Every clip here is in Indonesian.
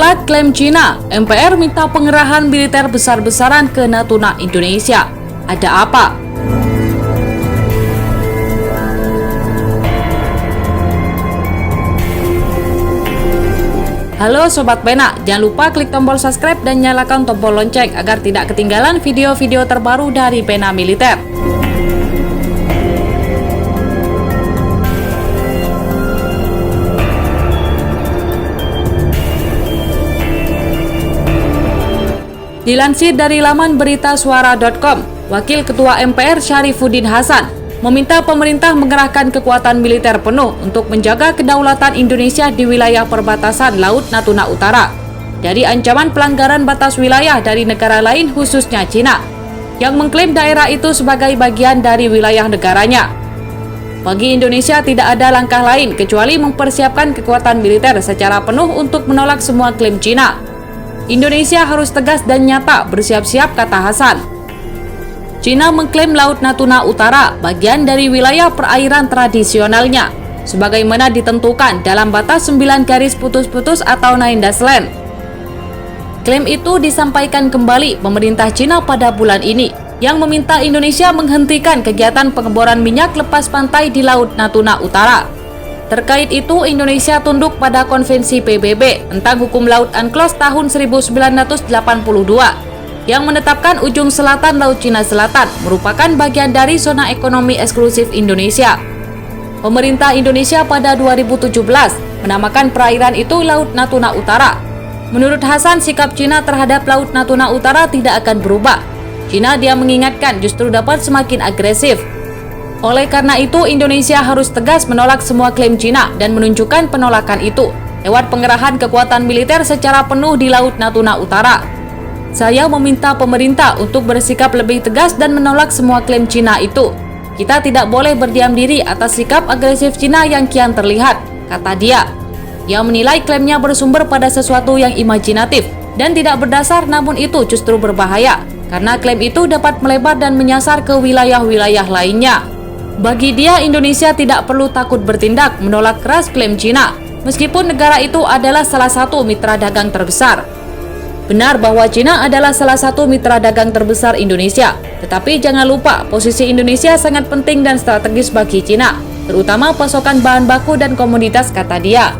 Menolak klaim Cina, MPR minta pengerahan militer besar-besaran ke Natuna Indonesia. Ada apa? Halo Sobat Pena, jangan lupa klik tombol subscribe dan nyalakan tombol lonceng agar tidak ketinggalan video-video terbaru dari Pena Militer. Dilansir dari laman beritasuara.com, Wakil Ketua MPR Syarifuddin Hasan meminta pemerintah mengerahkan kekuatan militer penuh untuk menjaga kedaulatan Indonesia di wilayah perbatasan Laut Natuna Utara dari ancaman pelanggaran batas wilayah dari negara lain khususnya Cina yang mengklaim daerah itu sebagai bagian dari wilayah negaranya. Bagi Indonesia tidak ada langkah lain kecuali mempersiapkan kekuatan militer secara penuh untuk menolak semua klaim Cina. Indonesia harus tegas dan nyata bersiap-siap, kata Hasan. Cina mengklaim Laut Natuna Utara bagian dari wilayah perairan tradisionalnya, sebagaimana ditentukan dalam batas 9 garis putus-putus atau 9 dash line. Klaim itu disampaikan kembali pemerintah Cina pada bulan ini, yang meminta Indonesia menghentikan kegiatan pengeboran minyak lepas pantai di Laut Natuna Utara. Terkait itu, Indonesia tunduk pada Konvensi PBB tentang Hukum Laut UNCLOS tahun 1982 yang menetapkan ujung selatan Laut Cina Selatan merupakan bagian dari zona ekonomi eksklusif Indonesia. Pemerintah Indonesia pada 2017 menamakan perairan itu Laut Natuna Utara. Menurut Hasan, sikap Cina terhadap Laut Natuna Utara tidak akan berubah. Cina, dia mengingatkan, justru dapat semakin agresif. Oleh karena itu, Indonesia harus tegas menolak semua klaim Cina dan menunjukkan penolakan itu lewat pengerahan kekuatan militer secara penuh di Laut Natuna Utara. Saya meminta pemerintah untuk bersikap lebih tegas dan menolak semua klaim Cina itu. Kita tidak boleh berdiam diri atas sikap agresif Cina yang kian terlihat, kata dia. Ia menilai klaimnya bersumber pada sesuatu yang imajinatif dan tidak berdasar, namun itu justru berbahaya karena klaim itu dapat melebar dan menyasar ke wilayah-wilayah lainnya. Bagi dia, Indonesia tidak perlu takut bertindak menolak keras klaim Cina, meskipun negara itu adalah salah satu mitra dagang terbesar. Benar bahwa Cina adalah salah satu mitra dagang terbesar Indonesia, tetapi jangan lupa posisi Indonesia sangat penting dan strategis bagi Cina, terutama pasokan bahan baku dan komoditas, kata dia.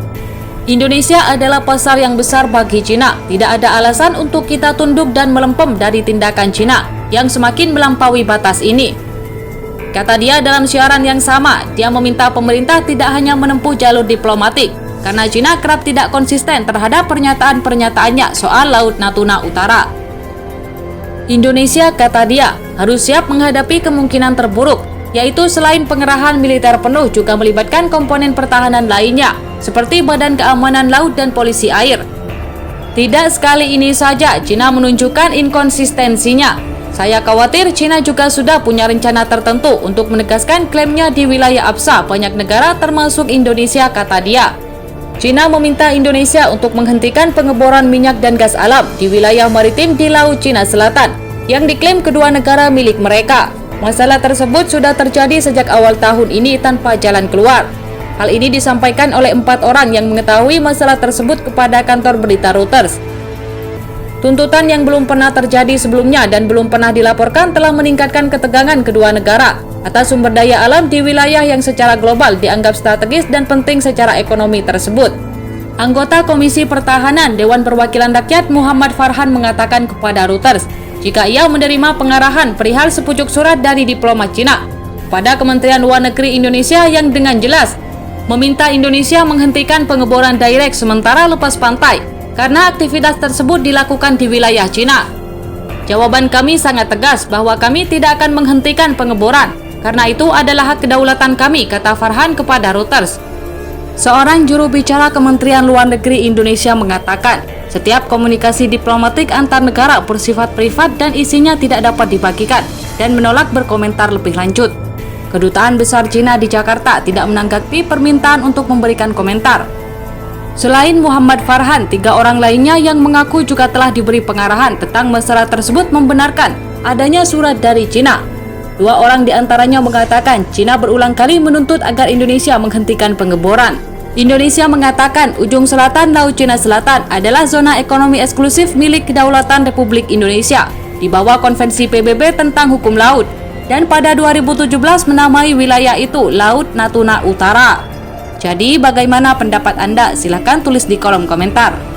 Indonesia adalah pasar yang besar bagi Cina, tidak ada alasan untuk kita tunduk dan melempem dari tindakan Cina yang semakin melampaui batas ini. Kata dia dalam siaran yang sama, dia meminta pemerintah tidak hanya menempuh jalur diplomatik, karena Cina kerap tidak konsisten terhadap pernyataan-pernyataannya soal Laut Natuna Utara. Indonesia, kata dia, harus siap menghadapi kemungkinan terburuk, yaitu selain pengerahan militer penuh juga melibatkan komponen pertahanan lainnya, seperti Badan Keamanan Laut dan Polisi Air. Tidak sekali ini saja Cina menunjukkan inkonsistensinya. Saya khawatir Cina juga sudah punya rencana tertentu untuk menegaskan klaimnya di wilayah APSA banyak negara termasuk Indonesia, kata dia. Cina meminta Indonesia untuk menghentikan pengeboran minyak dan gas alam di wilayah maritim di Laut Cina Selatan yang diklaim kedua negara milik mereka. Masalah tersebut sudah terjadi sejak awal tahun ini tanpa jalan keluar. Hal ini disampaikan oleh 4 orang yang mengetahui masalah tersebut kepada kantor berita Reuters. Tuntutan yang belum pernah terjadi sebelumnya dan belum pernah dilaporkan telah meningkatkan ketegangan kedua negara atas sumber daya alam di wilayah yang secara global dianggap strategis dan penting secara ekonomi tersebut. Anggota Komisi Pertahanan Dewan Perwakilan Rakyat Muhammad Farhan mengatakan kepada Reuters jika ia menerima pengarahan perihal sepucuk surat dari diplomat Cina pada Kementerian Luar Negeri Indonesia yang dengan jelas meminta Indonesia menghentikan pengeboran direct sementara lepas pantai karena aktivitas tersebut dilakukan di wilayah Cina. Jawaban kami sangat tegas bahwa kami tidak akan menghentikan pengeboran, karena itu adalah hak kedaulatan kami, kata Farhan kepada Reuters. Seorang juru bicara Kementerian Luar Negeri Indonesia mengatakan, setiap komunikasi diplomatik antar negara bersifat privat dan isinya tidak dapat dibagikan, dan menolak berkomentar lebih lanjut. Kedutaan Besar Cina di Jakarta tidak menanggapi permintaan untuk memberikan komentar. Selain Muhammad Farhan, 3 orang lainnya yang mengaku juga telah diberi pengarahan tentang masalah tersebut membenarkan adanya surat dari Cina. 2 orang diantaranya mengatakan Cina berulang kali menuntut agar Indonesia menghentikan pengeboran. Indonesia mengatakan ujung selatan Laut Cina Selatan adalah zona ekonomi eksklusif milik Kedaulatan Republik Indonesia di bawah Konvensi PBB tentang hukum laut, dan pada 2017 menamai wilayah itu Laut Natuna Utara. Jadi bagaimana pendapat Anda? Silahkan tulis di kolom komentar.